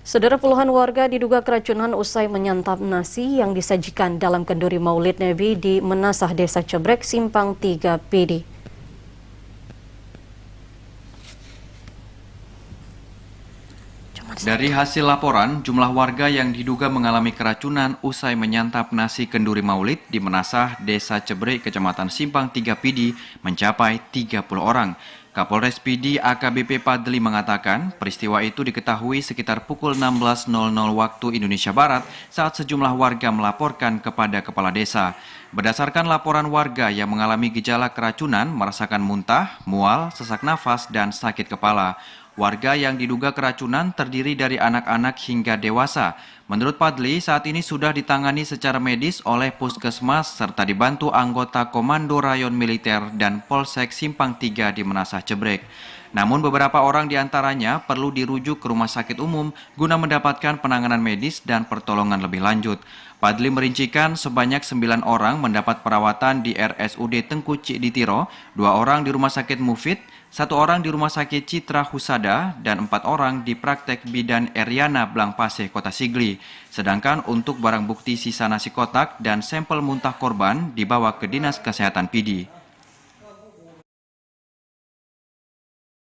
Saudara, puluhan warga diduga keracunan usai menyantap nasi yang disajikan dalam kenduri Maulid Nabi di Menasah, Desa Cebrek, Simpang 3 PD. Dari hasil laporan, jumlah warga yang diduga mengalami keracunan usai menyantap nasi kenduri Maulid di Menasah, Desa Cebrek, Kecamatan Simpang 3 PD mencapai 30 orang. Kapolres PD AKBP Padli mengatakan peristiwa itu diketahui sekitar pukul 16.00 waktu Indonesia Barat saat sejumlah warga melaporkan kepada kepala desa. Berdasarkan laporan warga yang mengalami gejala keracunan, merasakan muntah, mual, sesak nafas, dan sakit kepala. Warga yang diduga keracunan terdiri dari anak-anak hingga dewasa. Menurut Padli, saat ini sudah ditangani secara medis oleh Puskesmas serta dibantu anggota Komando Rayon Militer dan Polsek Simpang 3 di Menasah Cebrek. Namun beberapa orang diantaranya perlu dirujuk ke rumah sakit umum guna mendapatkan penanganan medis dan pertolongan lebih lanjut. Padli merincikan sebanyak 9 orang mendapat perawatan di RSUD Tengku Cikditiro, 2 orang di Rumah Sakit Mufid, 1 orang di Rumah Sakit Citra Husada, dan 4 orang di Praktek Bidan Eriana Blangpaseh, Kota Sigli. Sedangkan untuk barang bukti sisa nasi kotak dan sampel muntah korban dibawa ke Dinas Kesehatan PD.